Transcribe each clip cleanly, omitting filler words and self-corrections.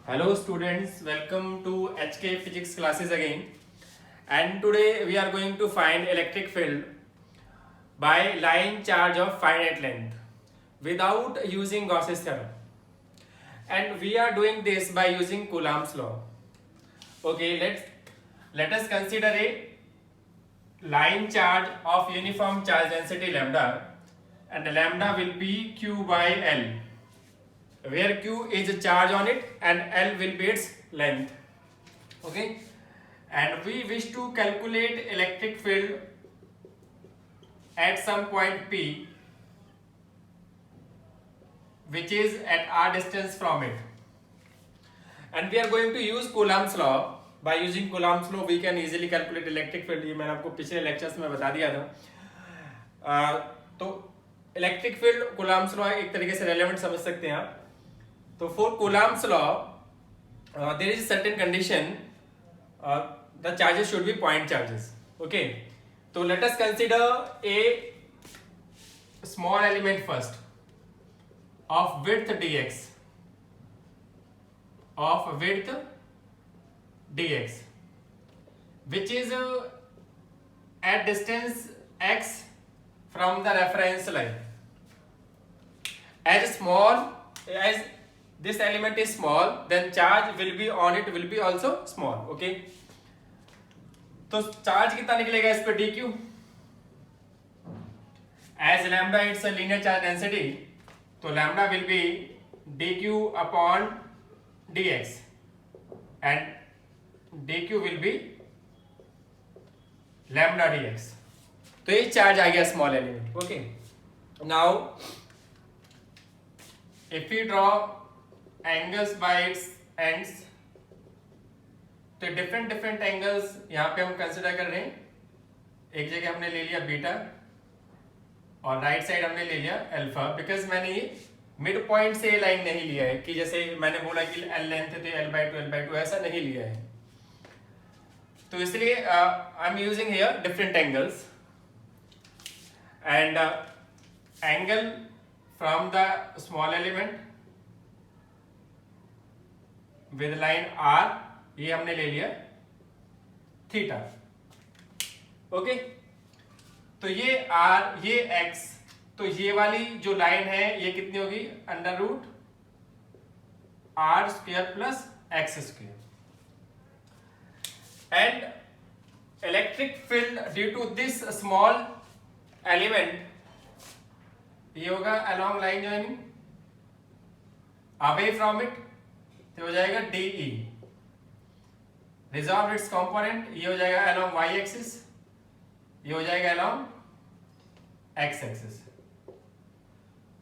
Hello students, welcome to HK Physics classes again. And today we are going to find electric field by line charge of finite length without using Gauss's theorem. And we are doing this by using Coulomb's law. Okay, let us consider a line charge of uniform charge density lambda, and the lambda will be Q by L, where Q is a charge on it and L will be its length. Okay, and we wish to calculate electric field at some point P, which is at r distance from it, and we are going to use Coulomb's law. By using Coulomb's law we can easily calculate electric field. ये मैंने आपको पिछले lectures में बता दिया था. तो electric field Coulomb's law एक तरीके से रेलेवेंट समझ सकते हैं आप. तो for Coulomb's law there is a certain condition, the charges should be point charges. Okay, so let us consider a small element first of width dx, which is at distance x from the reference line. As this element is small, then charge will be on it will be also small. Okay, तो charge कितना निकलेगा इस पे dq. As lambda it's a linear charge density, तो lambda will be dq upon dx and dq will be lambda dx. तो ये charge आ गया small element. Okay, now if we draw angles by its ends, तो different angles यहाँ पे हम consider कर रहे हैं. एक जगह हमने ले लिया बीटा और राइट साइड हमने ले लिया अल्फा, बिकॉज मैंने ये मिड पॉइंट से लाइन नहीं लिया है कि जैसे मैंने बोला कि एल लेंथ है तो L/2 ऐसा नहीं लिया है. तो इसलिए I am using here different angles and angle from the small element with line R, ये हमने ले लिया थीटा. ओके, तो ये R ये X, तो ये वाली जो लाइन है ये कितनी होगी √ R² plus X². And electric field due to this small element, ये होगा along line joining, away from it तो हो जाएगा DE. Resolve its component, ये हो जाएगा along y axis, ये हो जाएगा along x axis.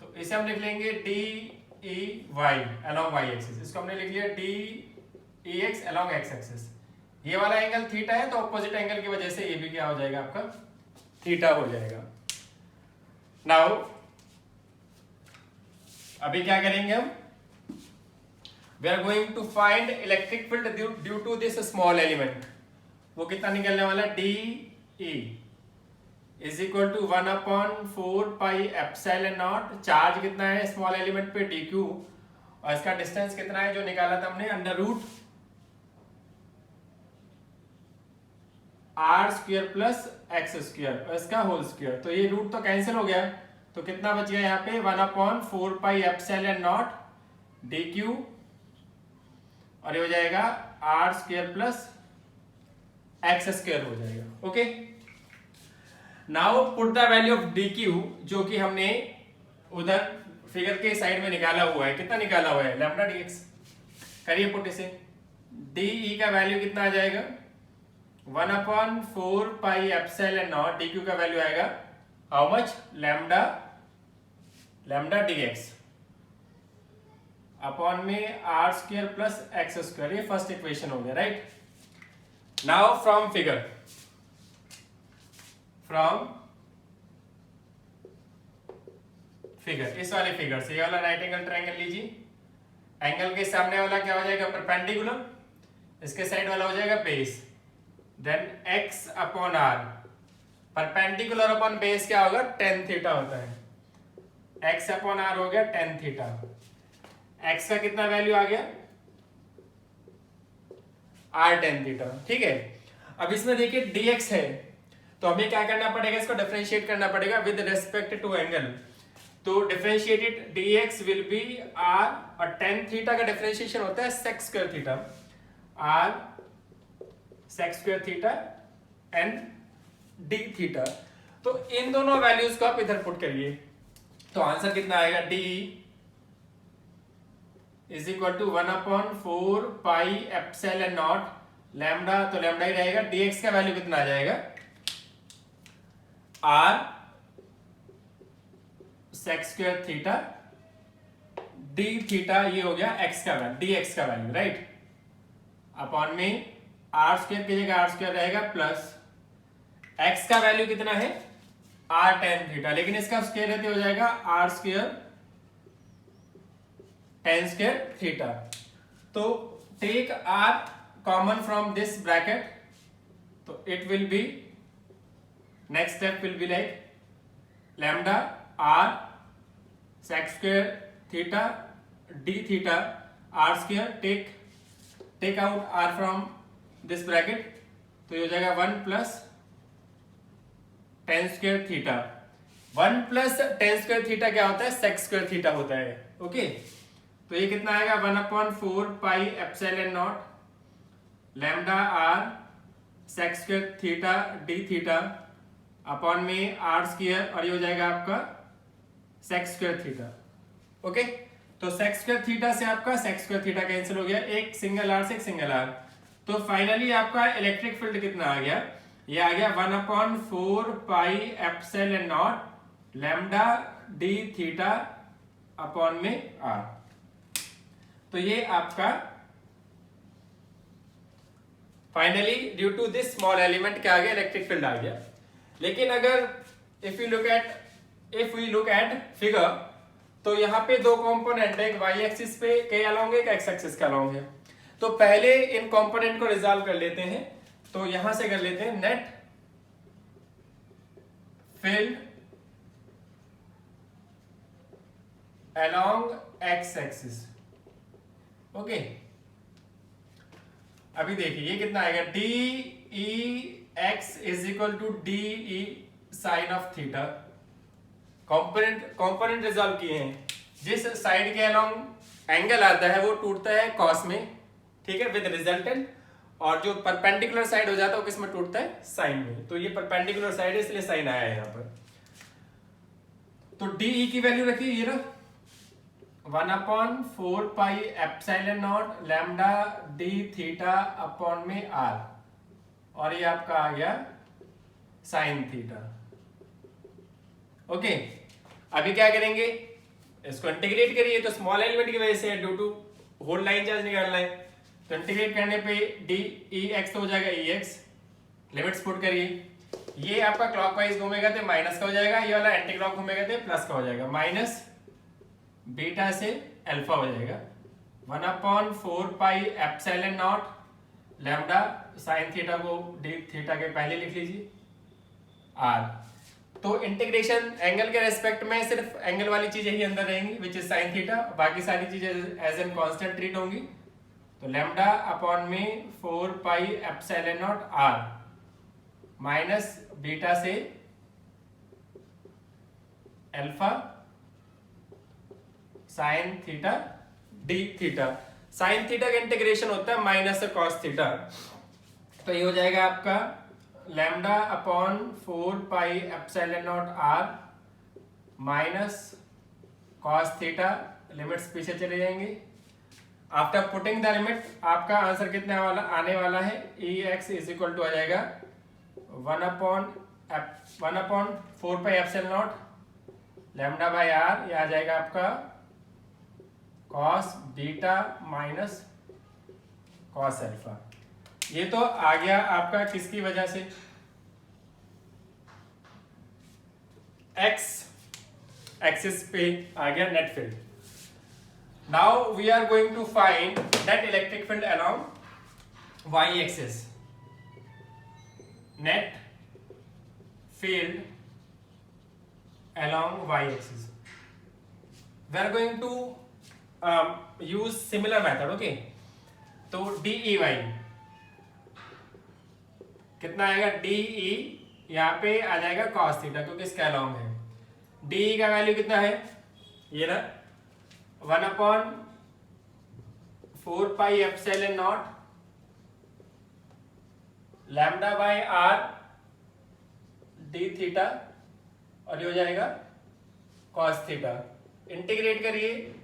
तो इसे हम लिख लेंगे DEY along y axis. इसको हमने लिख लिया DEX along x axis. ये वाला एंगल थीटा है तो ऑपोजिट एंगल की वजह से ये भी क्या हो जाएगा आपका थीटा हो जाएगा. नाउ अभी क्या करेंगे हम, we are going to find electric field due to this small element. वो कितना निकलने वाला DE is equal to 1/4 pi epsilon naught. Charge कितना है स्मॉल एलिमेंट पे dq, और इसका डिस्टेंस कितना है जो निकाला था हमने √ R² प्लस X², और इसका होल स्क्वायर. तो ये रूट तो कैंसिल हो गया, तो कितना बच गया यहाँ पे 1/4 पाई एप्सिलॉन नॉट dq, और ये हो जाएगा R² प्लस X² हो जाएगा. Okay, now put the value of dq जो कि हमने उधर फिगर के साइड में निकाला हुआ है. कितना निकाला हुआ है लैम्डा dx. करिए पुट इसे. de का वैल्यू कितना आ जाएगा 1/4 पाई एप्सिलॉन नॉट, dq का वैल्यू आएगा how much lambda dx upon में R² प्लस X². ये फर्स्ट इक्वेशन हो गया, राइट. नाउ फ्रॉम फिगर इस वाले फिगर से ये वाला राइट एंगल ट्रायंगल लीजिए. एंगल के सामने वाला क्या हो जाएगा परपेंडिकुलर, इसके साइड वाला हो जाएगा base. Then x upon r, perpendicular upon base क्या होगा tan थीटा होता है. x अपॉन r हो गया tan थीटा. x का कितना वैल्यू आ गया r tan थीटा। ठीक है, अब इसमें देखिए dx है तो हमें क्या करना पड़ेगा, इसको डिफरेंशिएट करना पड़ेगा विद रेस्पेक्ट टू एंगल। तो differentiated dx will be r, और tan थीटा का डिफरेंशिएशन होता है sec square theta, r sec square theta and d theta. तो इन दोनों वैल्यूज को आप इधर पुट करिए तो आंसर कितना आएगा, d is equal to 1/4 pi epsilon not lambda, तो लैम्डा ही रहेगा, dx का वैल्यू कितना आ जाएगा, r sec square theta d theta, ये हो गया x का वैल्यू, dx का वैल्यू, राइट, अपॉन में r स्क्वायर की जगह r स्क्वायर रहेगा प्लस x का वैल्यू कितना है, r tan थीटा, लेकिन इसका स्क्वायर रहते हो जाएगा r square tan square theta. तो take r common from this bracket, तो it will be, next step will be like lambda r sec square theta d theta r square, take out r from this bracket, तो ये हो जाएगा 1 plus tan square theta. 1 plus tan square theta क्या होता है, sec square theta होता है। Okay, तो ये कितना आएगा, 1/4 pi epsilon not lambda r sec square theta d theta upon में r स्क्वायर, और ये हो जाएगा आपका sec स्क्वायर थीटा। ओके, तो sec स्क्वायर थीटा से आपका sec स्क्वायर थीटा कैंसिल हो गया, एक सिंगल r से एक सिंगल r, तो फाइनली आपका इलेक्ट्रिक फील्ड कितना आ गया, ये आ गया 1/4 pi epsilon not lambda d theta upon में r। तो ये आपका finally due to this small element क्या आ गया, इलेक्ट्रिक फील्ड आ गया। लेकिन अगर if we look at figure, तो यहाँ पे दो कंपोनेंट है, एक y एक्सिस पे के अलोंग है, एक x एक्सिस के अलोंग है। तो पहले इन कंपोनेंट को रिजॉल्व कर लेते हैं, तो यहां से कर लेते हैं net field along x axis. Okay, अभी देखिए ये कितना आएगा, D E x is equal to D E sine of theta. Component resolve किए हैं, जिस साइड के अलोंग एंगल आता है वो टूटता है कॉस में, ठीक है, विद रिजल्टेंट, और जो परपेंडिकुलर साइड हो जाता है वो किस में टूटता है, साइन में। तो ये परपेंडिकुलर साइड है इसलिए साइन आया है यहाँ पर। तो डी ई की वैल्यू रखिए ये ना 1/4 pi epsilon not lambda D theta upon में आर, और ये आपका आ गया साइन थीटा। ओके, अभी क्या करेंगे, इसको इंटीग्रेट करिए, तो स्मॉल एलिमेंट की वजह से due to whole line charge निकालना है, तो इंटीग्रेट करने पे डी ई एक्स तो हो जाएगा ई एक्स, लिमिट्स पुट करिए, ये आपका क्लॉकवाइज घूमेगा तो माइनस का हो जाएगा, ये वाला एंटी क्लॉक घूमेगा तो प्लस का हो जाएगा, माइनस बीटा से अल्फा हो जाएगा 1/4 pi epsilon not lambda sine theta को डी थीटा के पहले लिख लीजिए आर। तो इंटीग्रेशन एंगल के रेस्पेक्ट में सिर्फ एंगल वाली चीजें ही अंदर रहेंगी विच इज साइन थीटा, बाकी सारी चीजें एज एन कांस्टेंट ट्रीट होंगी। तो लैम्डा अपॉन में 4 pi epsilon not are minus beta से alpha sine theta D theta. Sine theta का इंटीग्रेशन होता है माइनस से कॉस थीटा, तो ये हो जाएगा आपका lambda upon 4 pi epsilon not are minus cos theta, limits पीछे चले जाएंगे। आफ्टर पुटिंग द लिमिट आपका आंसर कितना वाला आने वाला है, E x is equal to आ जाएगा 1/4 pi epsilon not lambda by r, ये आ जाएगा आपका cos beta minus cos alpha. ये तो आ गया आपका किसकी वजह से, एक्स एक्सिस पे आ गया net field. Now we are going to find net electric field along y axis. Net field along y axis we are going to use similar method। okay, तो dy कितना आएगा डी ई, यहाँ पे आ जाएगा cos theta क्योंकि इसका along है। D E का वैल्यू कितना है, ये ना 1/4 pi epsilon not lambda by R D theta, और ये हो जाएगा कॉस थीटा। इंटीग्रेट करिए,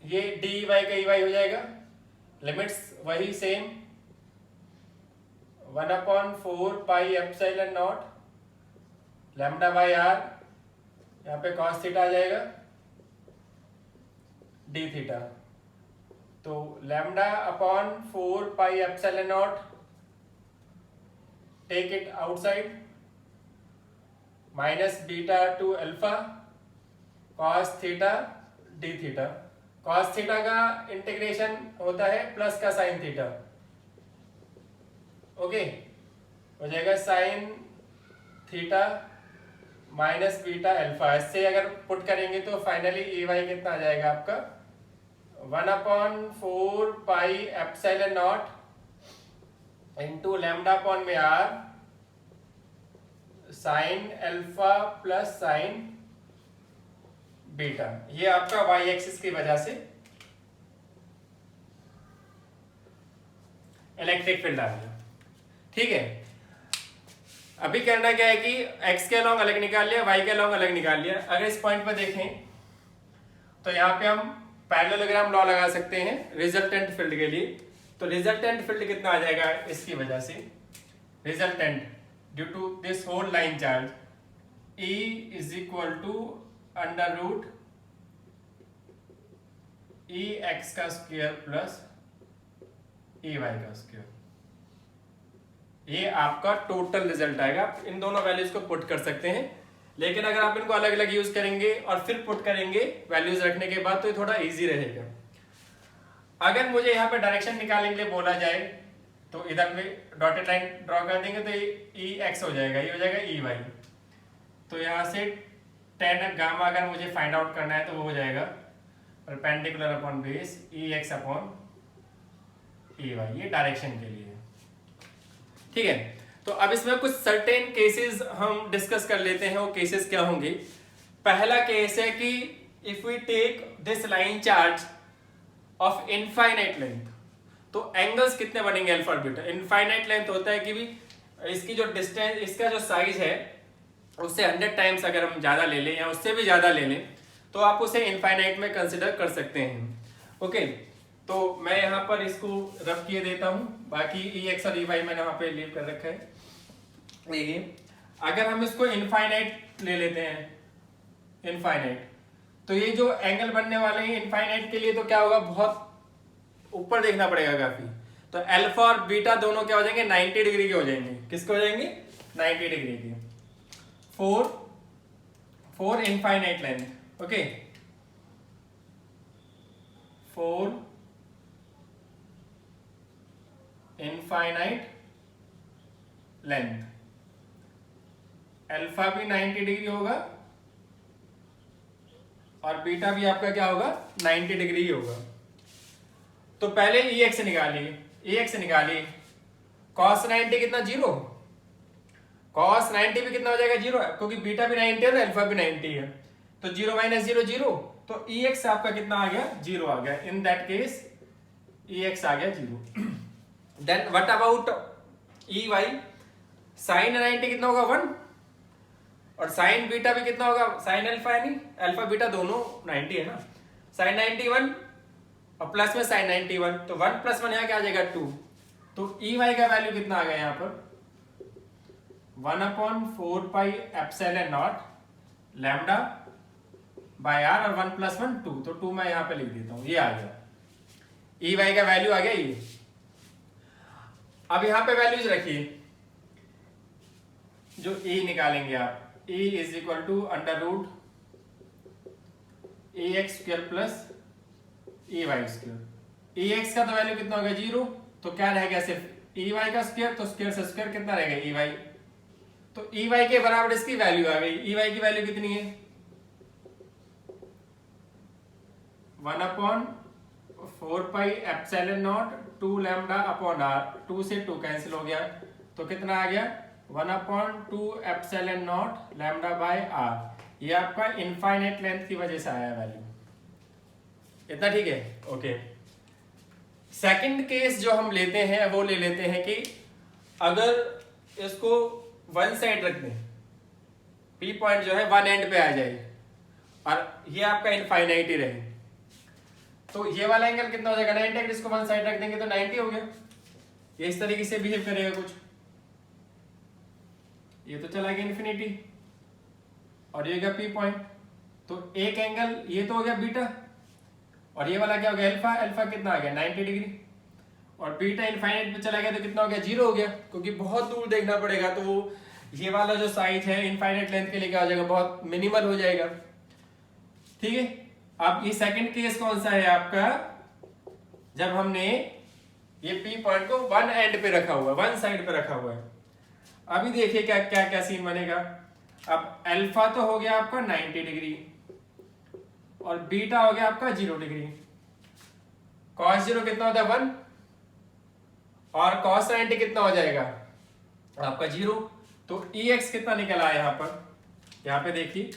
ये डी वाई का ई वाई हो जाएगा, लिमिट्स वही same 1/4 pi epsilon not lambda by r, यहाँ पे कॉस थीटा आ जाएगा डी थीटा। तो lambda upon 4 pi epsilon not, take it outside, minus beta to alpha cos theta D theta. Cos theta का integration होता है plus का sine theta, okay, हो जाएगा sine theta minus beta alpha. इससे अगर पुट करेंगे तो फाइनली ए वाई कितना आ जाएगा आपका 1/4 pi epsilon naught into lambda upon में R sine alpha plus sine beta. ये आपका वाई एक्सिस की वजह से इलेक्ट्रिक फील्ड आ गया, ठीक है। अभी करना क्या है कि x के अलॉन्ग अलग निकाल लिया, y के अलॉन्ग अलग निकाल लिया। अगर इस पॉइंट पर देखें तो यहाँ पे हम पैरेललोग्राम लॉ लगा सकते हैं रिजल्टेंट फील्ड के लिए। तो रिजल्टेंट फील्ड कितना आ जाएगा इसकी वजह से, resultant due to this whole line charge E is equal to under root E x का स्क्वायर प्लस ई वाई का स्क्वायर। ये आपका टोटल रिजल्ट आएगा। आप इन दोनों वैल्यूज को पुट कर सकते हैं, लेकिन अगर आप इनको अलग अलग यूज करेंगे और फिर पुट करेंगे वैल्यूज रखने के बाद तो ये थोड़ा इजी रहेगा। अगर मुझे यहाँ पे डायरेक्शन निकालने के लिए बोला जाए तो इधर में डॉटेड लाइन ड्रॉ कर देंगे तो ई एक्स हो जाएगा, ये हो जाएगा ई वाई। तो यहाँ से tan गामा अगर मुझे फाइंड आउट करना है तो वो हो जाएगा परपेंडिकुलर अपॉन बेस ई एक्स अपॉन ई वाई, ये डायरेक्शन के लिए, ठीक है। तो अब इसमें कुछ सर्टेन केसेस हम डिस्कस कर लेते हैं। वो केसेस क्या होंगे? पहला केस है कि if we take this line charge of infinite length, तो एंगल्स कितने बनेंगे अल्फा और बीटा। इनफाइनाइट लेंथ होता है कि भी इसकी जो डिस्टेंस, इसका जो साइज है उससे 100 टाइम्स अगर हम ज्यादा ले लें या उससे भी ज्यादा ले लें तो आप उसे इनफाइनाइट में कंसिडर कर सकते हैं, ओके। तो मैं यहाँ पर इसको रब किए देता हूँ, बाकी ई एक्स और ई वाई मैंने वहाँ पे लीव कर रखा है। देखिए अगर हम इसको इनफाइनाइट ले लेते हैं, इनफाइनाइट, तो ये जो एंगल बनने वाले हैं इनफाइनाइट के लिए तो क्या होगा, बहुत ऊपर देखना पड़ेगा काफी। तो अल्फा और बीटा दोनों क्या हो जाएंगे 90 डिग्री के हो जाएंगे। किसके हो जाएंगे 90 डिग्री के। Four infinite length, okay, 4 infinite length, alpha भी 90 डिग्री होगा और बीटा भी आपका क्या होगा 90 डिग्री ही होगा। तो पहले ई एक्स निकालिए, ई एक्स निकालिए, cos 90 कितना 0, cos 90 भी कितना हो जाएगा 0, क्योंकि बीटा भी 90 है और अल्फा भी 90 है। तो 0 माइनस 0 0, तो ई एक्स आपका कितना आ गया 0 आ गया। In that case E X आ गया 0। Then what about E Y, sine 90 कितना होगा 1 और साइन बीटा भी कितना होगा, साइन अल्फा यानी अल्फा बीटा दोनों 90 है ना, साइन 91 और प्लस में साइन 91, तो 1 + 1 यहाँ क्या आ जाएगा 2। तो ई वाई का वैल्यू कितना आ गया यहाँ पर 1/4 pi epsilon not lambda by r और 1 + 1 2, तो 2 मैं यहाँ पे लिख देता हूँ, ये आ गया ई वाई का वैल्यू आ गया ये। अब यहाँ पे वैल्यूज रखिए, जो ई निकालेंगे आप, E is equal to under root E x square plus E y square. E x का तो वैल्यू कितना होगा 0, तो क्या रहेगा सिर्फ ई वाई का स्क्वायर, तो स्क्वायर से स्क्वायर कितना रहेगा ई वाई, तो ई वाई के बराबर इसकी वैल्यू आ गई। ई वाई की वैल्यू कितनी है 1/4 pi epsilon not 2 lambda upon are, 2 से 2 कैंसिल हो गया, तो तो कितना आ गया 1/2 लैम्डा बाय आर। ये आपका इनफाइनाइट लेंथ की वजह से आया वैल्यू। इतना ठीक है? ओके। सेकंड केस जो हम लेते हैं वो ले लेते हैं कि अगर इसको वन साइड रख दें, पी पॉइंट जो है वन एंड पे आ जाए और ये आपका इनफाइनाइट ही रहे, तो ये वाला एंगल कितना हो जाएगा 90। अगर इसको वन साइड रख देंगे तो 90 हो गया। ये इस तरीके से बिहेव करेगा कुछ। ये तो चला गया इन्फिनिटी और ये गया पी पॉइंट, तो एक एंगल ये तो हो गया बीटा और ये वाला क्या हो गया अल्फा। अल्फा कितना आ गया 90 डिग्री और बीटा इनफाइनाइट पे चला गया तो कितना हो गया 0 हो गया, क्योंकि बहुत दूर देखना पड़ेगा। तो ये वाला जो साइज है इनफाइनाइट लेंथ के लिए क्या हो जाएगा, बहुत मिनिमल हो जाएगा। ठीक है। अब ये सेकंड केस कौन सा है आपका, जब हमने ये पी पॉइंट को वन एंड पे रखा हुआ है, वन साइड पे रखा हुआ है। अभी देखिए क्या क्या क्या सीन बनेगा। अब अल्फा तो हो गया आपका 90 डिग्री और बीटा हो गया आपका 0 डिग्री। cos 0 कितना होता है 1 और cos 90 कितना हो जाएगा आपका 0। तो ex कितना निकला है यहाँ पर, यहाँ पे देखिए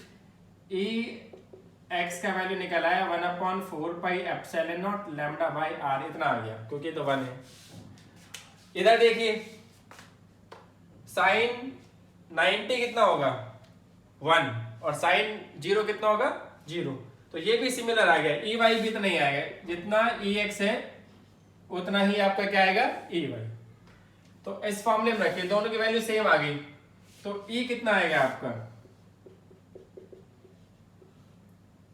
ex का वैल्यू निकला है 1/4 लैम्डा बाई आर, इतना आ गया क्योंकि तो 1 है। इधर देखिए साइन 90 कितना होगा 1 और साइन 0 कितना होगा 0, तो ये भी सिमिलर आ गया। ई वाई भी तो नहीं आएगा, जितना ई एक्स है उतना ही आपका क्या आएगा ई वाई। तो इस फॉर्मूले में रखिए, दोनों की वैल्यू सेम आ गई, तो ई कितना आएगा आपका,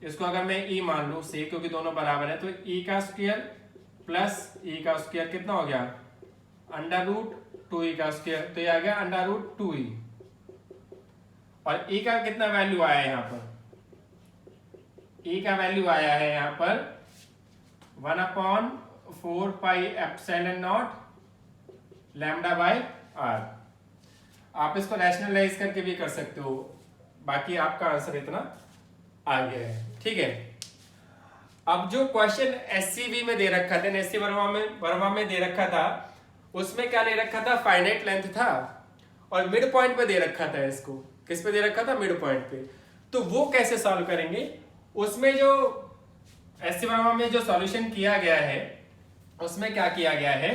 इसको अगर मैं ई मान लू से, क्योंकि दोनों बराबर है, तो ई का स्क्वायर प्लस ई का स्क्वायर कितना हो गया √2e का स्क्वायर, तो ये आ गया √2e। और ई का कितना वैल्यू आया है यहाँ पर, ई का वैल्यू आया है यहाँ पर 1/4 लैम्डा बाय आर। आप इसको रैशनलाइज करके भी कर सकते हो, बाकी आपका आंसर इतना आ गया है। ठीक है। अब जो क्वेश्चन एससीवी में दे रखा था, एससी वर्मा में दे रखा था, उसमें क्या ले रखा था फाइनाइट लेंथ था और मिड पॉइंट पे दे रखा था। इसको किस पे दे रखा था मिड पॉइंट पे। तो वो कैसे सॉल्व करेंगे, उसमें जो एससी वर्मा में जो सॉल्यूशन किया गया है उसमें क्या किया गया है,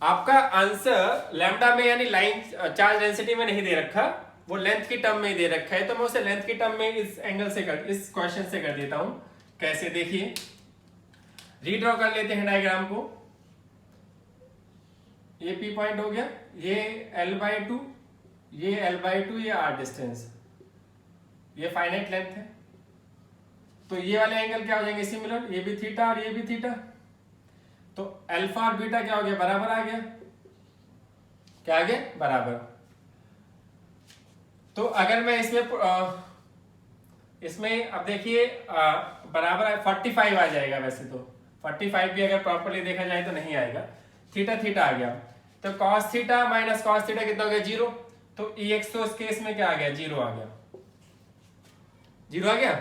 आपका आंसर लैम्डा में यानी लाइन चार्ज डेंसिटी में नहीं दे रखा, वो लेंथ की टर्म में ही दे रखा है। तो मैं उसे लेंथ की टर्म में इस एंगल से इस क्वेश्चन से कर देता हूं। कैसे, देखिए रीड्रॉ कर लेते हैं डायग्राम को। ये पी पॉइंट हो गया, ये l/2, ये l/2, ये r डिस्टेंस, ये फाइनाइट लेंथ है। तो ये वाले एंगल क्या हो जाएंगे सिमिलर, ये भी थीटा और ये भी थीटा। तो अल्फा और बीटा क्या हो गया बराबर आ गया, क्या आ गया बराबर। तो अगर मैं इसमें अब देखिए बराबर 45 आ जाएगा। वैसे तो 45 भी अगर प्रॉपर्ली देखा जाए तो नहीं आएगा, थीटा थीटा आ गया। तो cos theta minus cos theta कितना हो गया 0। तो ex तो इस केस में क्या आ गया 0 आ गया, 0 आ गया।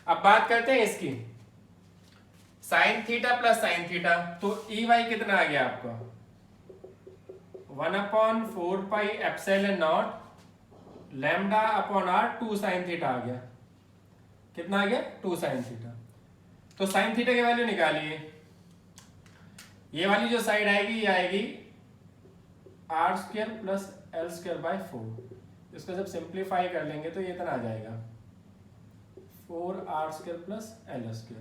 अब बात करते हैं इसकी sine theta plus sine theta, तो ई वाई कितना आ गया आपका 1/4 lambda upon are 2 sine theta आ गया। कितना आ गया 2 साइन थीटा। तो साइन थीटा की वैल्यू निकालिए। ये वाली जो साइड आएगी ये आएगी r² प्लस l²/4। इसको जब सिंप्लीफाई कर लेंगे तो ये इतना आ जाएगा 4r² प्लस l²।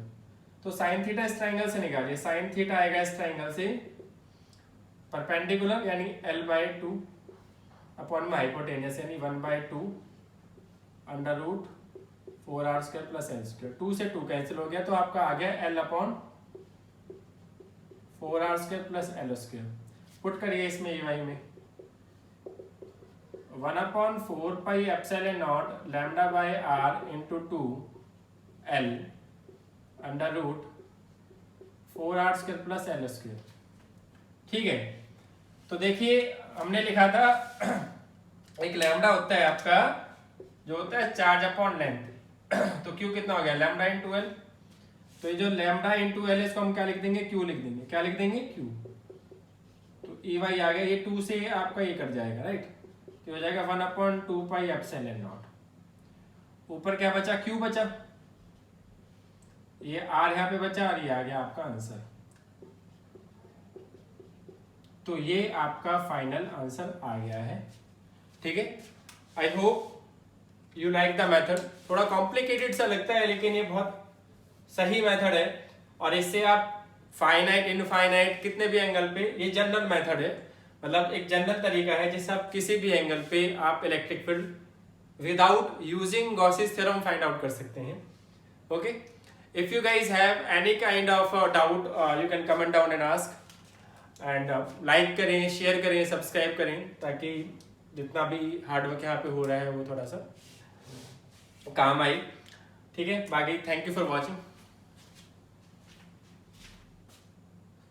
तो साइन थीटा इस ट्राइंगल से निकालिए। साइन थीटा आएगा इस ट्राइंगल से परपेंडिकुलर यानी l/2 अपॉन में हाइपोटेनियस यानी 1/2 √4r² प्लस l²। 2 से 2 कैंसिल हो गया तो आपका आ गया l/4r² प्लस l²। पुट करिए इसमें ई वाई में 1/4 lambda by r into 2l √4r² plus l²। ठीक है। तो देखिए हमने लिखा था एक लैम्डा होता है आपका जो होता है चार्ज अपॉन लेंथ। तो Q कितना हो गया लैम्डा इंटू एल। तो ये जो लैम्डा इंटू एल इसको हम क्या लिख देंगे Q लिख देंगे। क्या लिख देंगे Q। तो ई वाई आ गया, ये 2 से आपका ये कट जाएगा, राइट, तो हो जाएगा 1/2 पाई एप्सिलॉन नॉट। ऊपर क्या बचा, क्यू बचा, ये आर यहाँ पे बचा और ये आ गया आपका आंसर। तो ये आपका फाइनल आंसर आ गया है। ठीक है, I hope you like the method. थोड़ा कॉम्प्लिकेटेड सा लगता है लेकिन ये बहुत सही मेथड है, और इससे आप फाइनाइट इनफाइनाइट कितने भी एंगल पे, ये जनरल मेथड है, मतलब एक जनरल तरीका है जिससे आप किसी भी एंगल पे आप electric field without using Gauss's theorem find out कर सकते हैं। Okay, if you guys have any kind of doubt you can comment down and ask, and like करें, शेयर करें, सब्सक्राइब करें, ताकि जितना भी हार्डवर्क यहाँ पे हो रहा है वो थोड़ा सा काम आए। ठीक है, बाकी थैंक यू फॉर वॉचिंग।